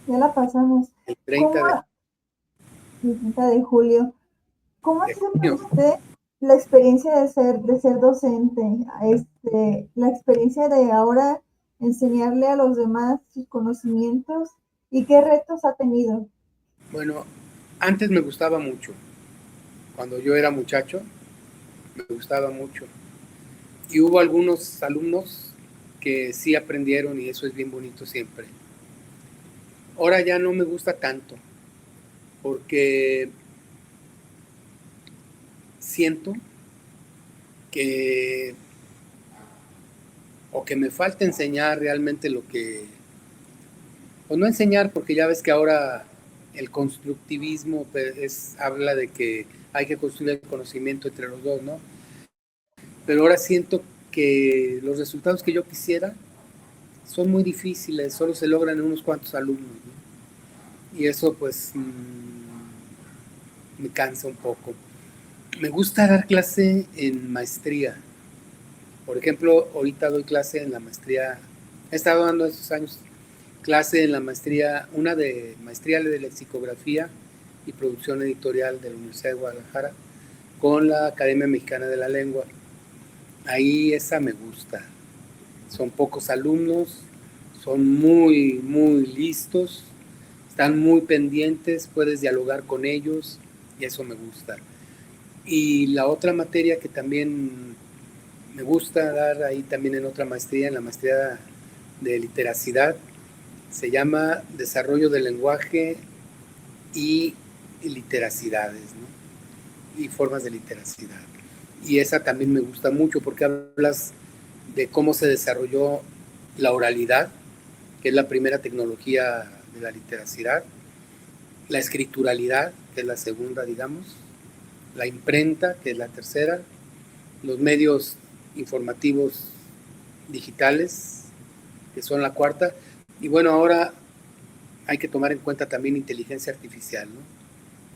ya la pasamos. El 30 ¿Cómo, de, 30 de julio, cómo ha de sido para junio. usted la experiencia de ser docente? La experiencia de ahora enseñarle a los demás sus conocimientos y qué retos ha tenido. Bueno, antes me gustaba mucho. Cuando yo era muchacho, me gustaba mucho. Y hubo algunos alumnos que sí aprendieron y eso es bien bonito siempre. Ahora ya no me gusta tanto porque siento que o que me falta enseñar realmente lo que, o no enseñar porque ya ves que ahora el constructivismo pues, habla de que hay que construir el conocimiento entre los dos, ¿no? Pero ahora siento que los resultados que yo quisiera son muy difíciles, solo se logran en unos cuantos alumnos, ¿no? Y eso pues me cansa un poco. Me gusta dar clase en maestría, Por ejemplo, ahorita doy clase en la maestría, he estado dando estos años clase en la maestría, una de maestría de lexicografía y producción editorial de la Universidad de Guadalajara con la Academia Mexicana de la Lengua. Ahí esa me gusta. Son pocos alumnos, son muy, muy listos, están muy pendientes, puedes dialogar con ellos y eso me gusta. Y la otra materia que también me gusta dar ahí también en otra maestría, en la maestría de literacidad, se llama Desarrollo del Lenguaje y Literacidades, ¿no? Y formas de literacidad. Y esa también me gusta mucho porque hablas de cómo se desarrolló la oralidad, que es la primera tecnología de la literacidad, la escrituralidad, que es la segunda, digamos, la imprenta, que es la tercera, los medios informativos digitales, que son la cuarta, y bueno, ahora hay que tomar en cuenta también inteligencia artificial, ¿no?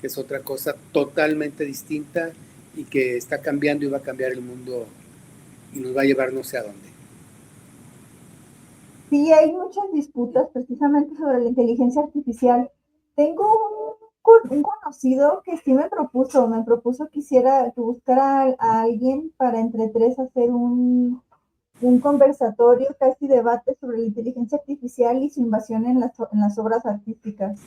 Que es otra cosa totalmente distinta y que está cambiando y va a cambiar el mundo y nos va a llevar no sé a dónde. Sí, hay muchas disputas precisamente sobre la inteligencia artificial. Tengo un conocido que sí me propuso que hiciera, que buscara a alguien para entre tres hacer un conversatorio, casi debate sobre la inteligencia artificial y su invasión en las obras artísticas.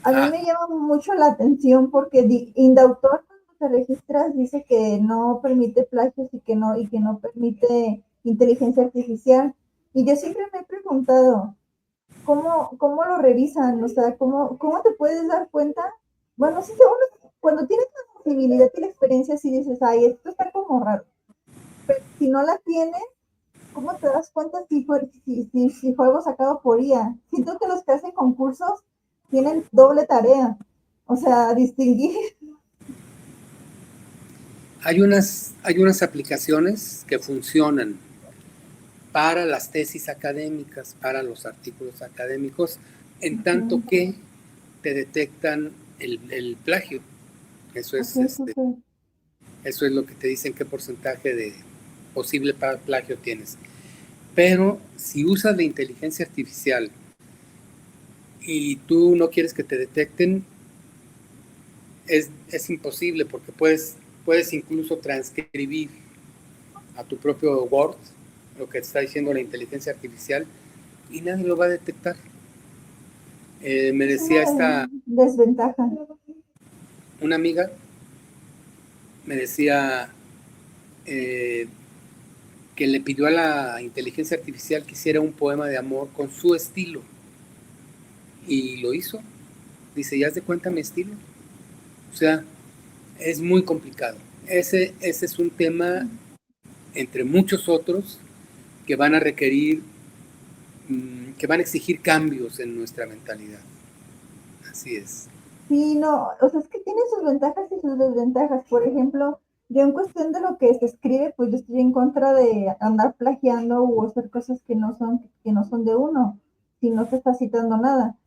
A mí Ah, me llama mucho la atención porque Indautor, cuando te registras, dice que no permite plagios y que no permite inteligencia artificial. Y yo siempre me he preguntado, ¿cómo lo revisan? O sea, ¿cómo te puedes dar cuenta? Bueno, sí, cuando tienes la sensibilidad y la experiencia, sí dices, ay, esto está como raro. Pero si no la tienes, ¿cómo te das cuenta si fue algo sacado por IA? Siento que los que hacen concursos tienen doble tarea. O sea, distinguir. hay unas aplicaciones que funcionan para las tesis académicas, para los artículos académicos, en tanto Uh-huh. que te detectan el plagio. Eso es, Ok, súper. eso es lo que te dicen qué porcentaje de posible plagio tienes. Pero si usas la inteligencia artificial y tú no quieres que te detecten, es imposible porque puedes incluso transcribir a tu propio Word lo que te está diciendo la inteligencia artificial y nadie lo va a detectar. Me Es decía una esta, desventaja. una amiga, me decía eh, que le pidió a la inteligencia artificial que hiciera un poema de amor con su estilo y lo hizo. Dice, ¿ya has de cuenta mi estilo? O sea, es muy complicado. Ese es un tema entre muchos otros que van a requerir, que van a exigir cambios en nuestra mentalidad. Así es. Sí, no, o sea, es que tiene sus ventajas y sus desventajas. Por ejemplo, yo en cuestión de lo que se escribe, pues yo estoy en contra de andar plagiando o hacer cosas que no son de uno, si no se está citando nada.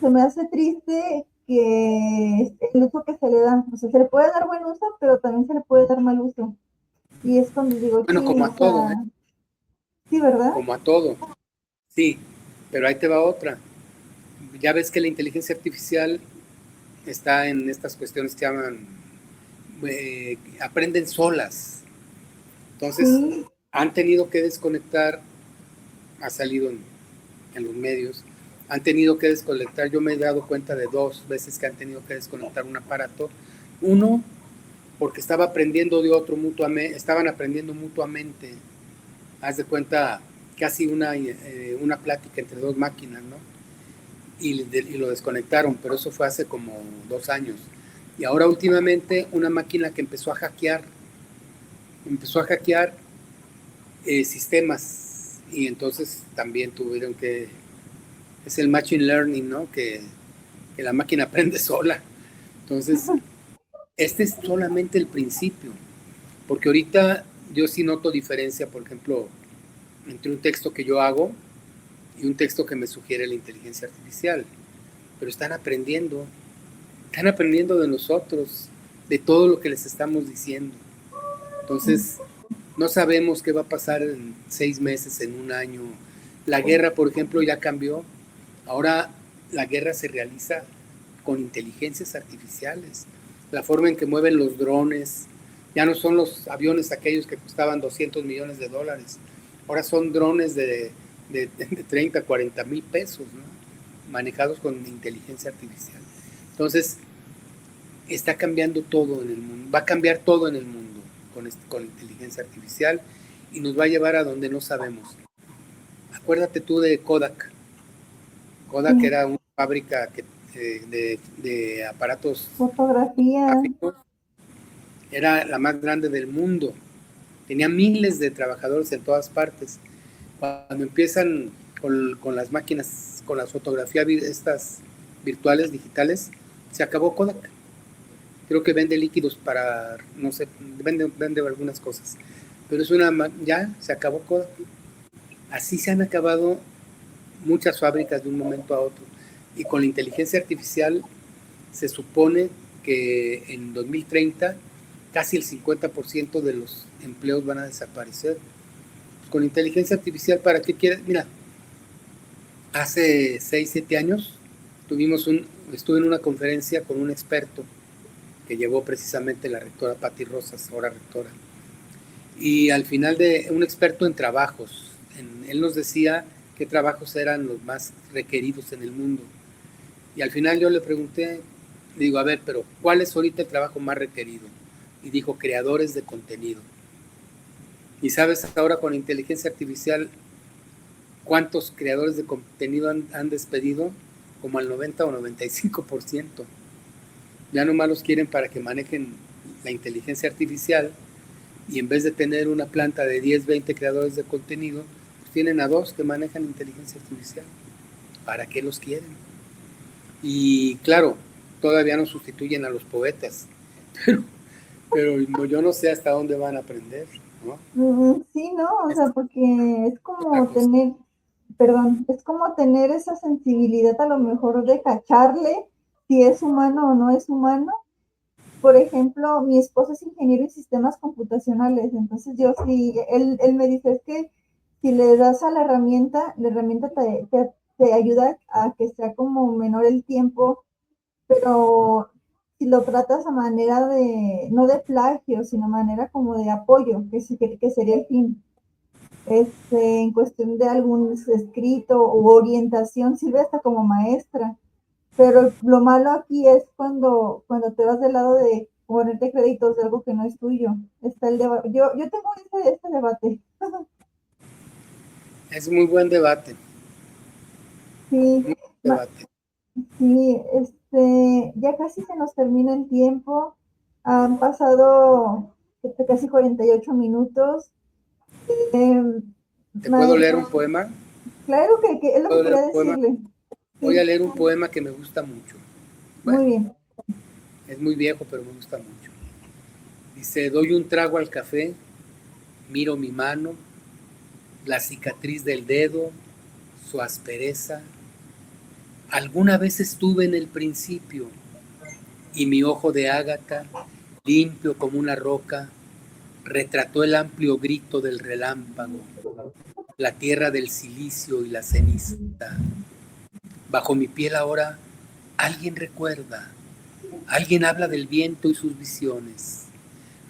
Se me hace triste que el uso que se le da, o sea, se le puede dar buen uso, pero también se le puede dar mal uso. Y es cuando digo, Bueno, chin, como a o sea, todo, ¿eh? sí, ¿verdad? Como a todo. Sí, pero ahí te va otra. Ya ves que la inteligencia artificial está en estas cuestiones que llaman, aprenden solas. Entonces, Sí, han tenido que desconectar, ha salido en los medios, han tenido que desconectar, yo me he dado cuenta de dos veces que han tenido que desconectar un aparato. Uno, porque estaba aprendiendo de otro mutuamente, estaban aprendiendo mutuamente, haz de cuenta, casi una plática entre dos máquinas, ¿no? Y lo desconectaron, pero eso fue hace como 2 años. Y ahora últimamente una máquina que empezó a hackear sistemas y entonces también tuvieron que, es el machine learning, ¿no? Que la máquina aprende sola. Entonces, este es solamente el principio, porque ahorita yo sí noto diferencia, por ejemplo, entre un texto que yo hago y un texto que me sugiere la inteligencia artificial, pero están aprendiendo de nosotros, de todo lo que les estamos diciendo. Entonces, No sabemos qué va a pasar en 6 meses, en un año. La guerra, por ejemplo, ya cambió. Ahora la guerra se realiza con inteligencias artificiales. La forma en que mueven los drones, ya no son los aviones aquellos que costaban $200 millones. Ahora son drones de 30, 40 mil pesos, ¿no? Manejados con inteligencia artificial. Entonces, está cambiando todo en el mundo, va a cambiar todo en el mundo con inteligencia artificial y nos va a llevar a donde no sabemos. Acuérdate tú de Kodak. Kodak Sí, era una fábrica de aparatos fotografía. gráficos, era la más grande del mundo, tenía miles de trabajadores en todas partes. Cuando empiezan con las máquinas, con las fotografías estas virtuales, digitales, se acabó Kodak. Creo que vende líquidos para, no sé, vende algunas cosas, pero ya se acabó Kodak. Así se han acabado muchas fábricas de un momento a otro. Y con la inteligencia artificial se supone que en 2030 casi el 50% de los empleos van a desaparecer. Con inteligencia artificial, ¿para qué quieres? Mira, hace 6, 7 años estuve en una conferencia con un experto que llevó precisamente la rectora Patti Rosas, ahora rectora. Y al final un experto en trabajos, él nos decía qué trabajos eran los más requeridos en el mundo. Y al final yo le pregunté, digo, a ver, pero ¿cuál es ahorita el trabajo más requerido? Y dijo, creadores de contenido. Y sabes ahora con inteligencia artificial cuántos creadores de contenido han despedido, como al 90 o 95%. Ya nomás los quieren para que manejen la inteligencia artificial y en vez de tener una planta de 10, 20 creadores de contenido, pues tienen a 2 que manejan inteligencia artificial. ¿Para qué los quieren? Y claro, todavía no sustituyen a los poetas, pero yo no sé hasta dónde van a aprender, ¿no? Sí, ¿no? O Es sea, porque es otra como cosa. tener, perdón, es como tener esa sensibilidad a lo mejor de cacharle si es humano o no es humano. Por ejemplo, mi esposo es ingeniero en sistemas computacionales, entonces yo sí, él me dice, es que si le das a la herramienta te ayuda a que sea como menor el tiempo, pero si lo tratas a manera de, no de plagio, sino manera como de apoyo, que sería el fin. En cuestión de algún escrito u orientación, sirve hasta como maestra. Pero lo malo aquí es cuando te vas del lado de ponerte créditos de algo que no es tuyo. Está el debate. Yo tengo este debate. Es muy buen debate, Sí, muy buen debate. sí, ya casi se nos termina el tiempo. Han pasado casi 48 minutos. Eh, ¿Te puedo leer un maestro, poema? claro que es lo que ¿Puedo leer quería un poema? decirle. Voy a Sí, leer un poema que me gusta mucho. Bueno, muy bien. es muy viejo, pero me gusta mucho. Dice, doy un trago al café, miro mi mano, la cicatriz del dedo, su aspereza. Alguna vez estuve en el principio y mi ojo de ágata, limpio como una roca, retrató el amplio grito del relámpago, la tierra del silicio y la ceniza. Bajo mi piel ahora alguien recuerda, alguien habla del viento y sus visiones,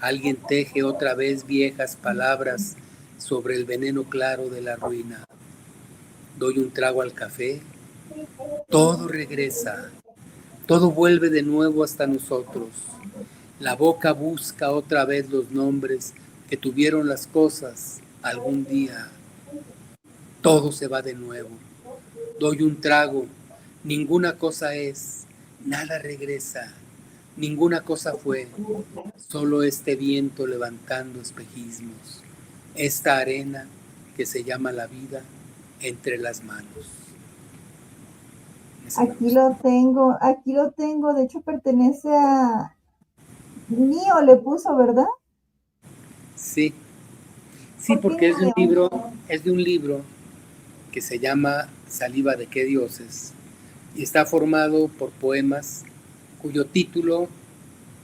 alguien teje otra vez viejas palabras sobre el veneno claro de la ruina. Doy un trago al café, todo regresa, todo vuelve de nuevo hasta nosotros. La boca busca otra vez los nombres que tuvieron las cosas algún día. Todo se va de nuevo. Doy un trago, ninguna cosa es, nada regresa, ninguna cosa fue, solo este viento levantando espejismos, esta arena que se llama la vida entre las manos. Ese me gusta. Aquí lo tengo, de hecho pertenece a Nio le puso, ¿verdad? Sí, sí, ¿Por qué porque Nio? es de un libro que se llama Saliva de qué dioses y está formado por poemas cuyo título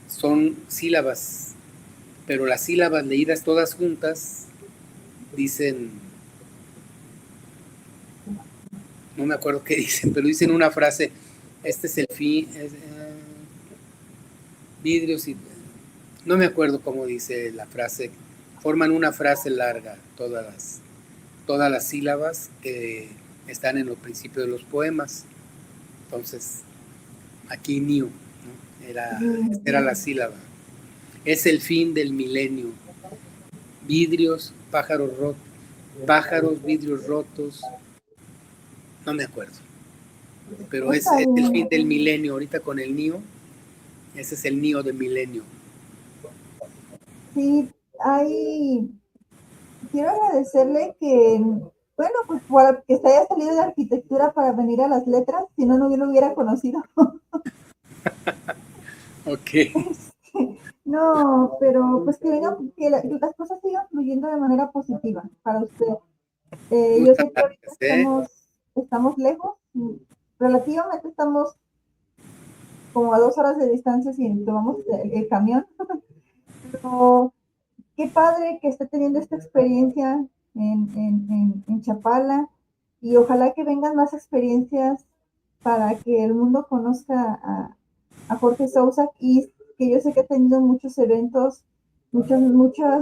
son sílabas pero las sílabas leídas todas juntas dicen, no me acuerdo qué dicen, pero dicen una frase, este es el fin, vidrios y... No me acuerdo cómo dice la frase, forman una frase larga todas las sílabas que están en los principios de los poemas. Entonces, aquí Niu, ¿no? Era la sílaba. Es el fin del milenio. Vidrios, pájaros, vidrios rotos. No me acuerdo. Pero es el fin del milenio. Ahorita con el Niu, ese es el Niu del milenio. Sí, quiero agradecerle que, bueno, pues por que se haya salido de arquitectura para venir a las letras, si no, yo no hubiera conocido. Ok. No, pero pues que las cosas sigan fluyendo de manera positiva para usted. Yo sé que ahorita estamos lejos, relativamente estamos como a 2 horas de distancia si tomamos el camión, pero qué padre que esté teniendo esta experiencia en Chapala y ojalá que vengan más experiencias para que el mundo conozca a Jorge Sousa y que yo sé que ha tenido muchos eventos, muchos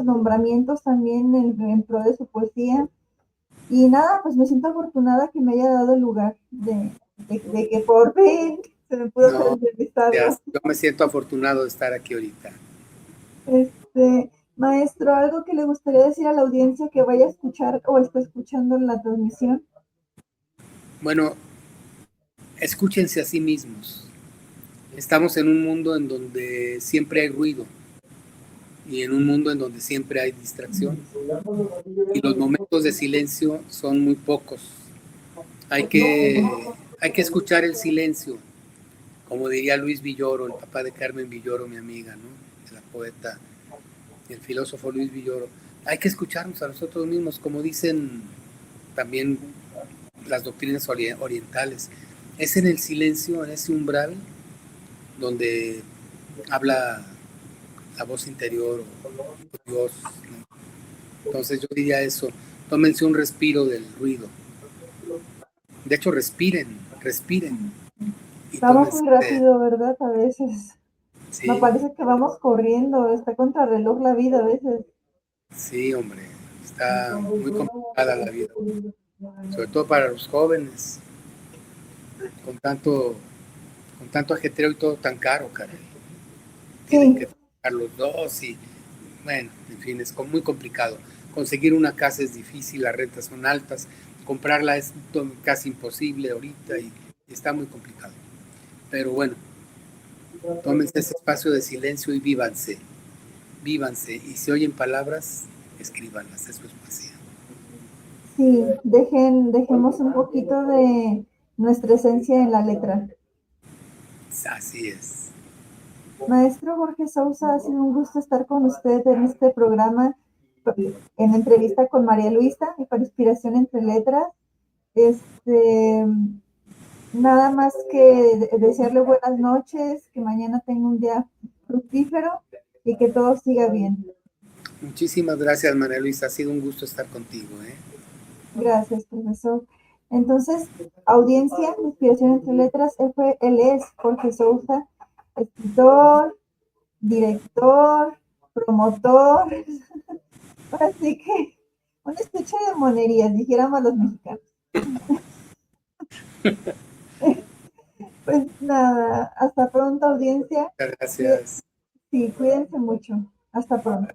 nombramientos también en pro de su poesía. Y nada, pues me siento afortunada que me haya dado el lugar de que por fin se me pudo hacer entrevistarlo. Yo me siento afortunado de estar aquí ahorita. Maestro, ¿algo que le gustaría decir a la audiencia que vaya a escuchar o está escuchando en la transmisión? Bueno, escúchense a sí mismos. Estamos en un mundo en donde siempre hay ruido y en un mundo en donde siempre hay distracción. Y los momentos de silencio son muy pocos. Hay que escuchar el silencio, como diría Luis Villoro, el papá de Carmen Villoro, mi amiga, ¿no? La poeta, el filósofo Luis Villoro. Hay que escucharnos a nosotros mismos, como dicen también las doctrinas orientales. Es en el silencio, en ese umbral, donde habla la voz interior o Dios, ¿no? Entonces yo diría eso, tómense un respiro del ruido. De hecho, respiren. Y vamos muy rápido, ¿verdad? A veces. Sí. Me parece que vamos corriendo, está contra reloj la vida a veces. Sí, hombre, está muy complicada la vida, sobre todo para los jóvenes, con tanto ajetreo y todo tan caro, caray. Tienen que trabajar los dos y, bueno, en fin, es muy complicado. Conseguir una casa es difícil, las rentas son altas, comprarla es casi imposible ahorita y está muy complicado. Pero bueno, tómense ese espacio de silencio y vívanse. Y si oyen palabras, escríbanlas, eso es poesía. Sí, dejemos un poquito de nuestra esencia en la letra. Así es. Maestro Jorge Sousa, ha sido un gusto estar con usted en este programa, en entrevista con María Luisa y para Inspiración entre Letras. Nada más que desearle buenas noches, que mañana tenga un día fructífero y que todo siga bien. Muchísimas gracias, María Luisa. Ha sido un gusto estar contigo. Gracias, profesor. Entonces, audiencia, Inspiración entre Letras, él es Jorge Sousa, escritor, director, promotor. Así que una estuche de monerías, dijéramos los mexicanos. Pues nada, hasta pronto, audiencia. Muchas gracias. Sí, cuídense mucho. Hasta pronto.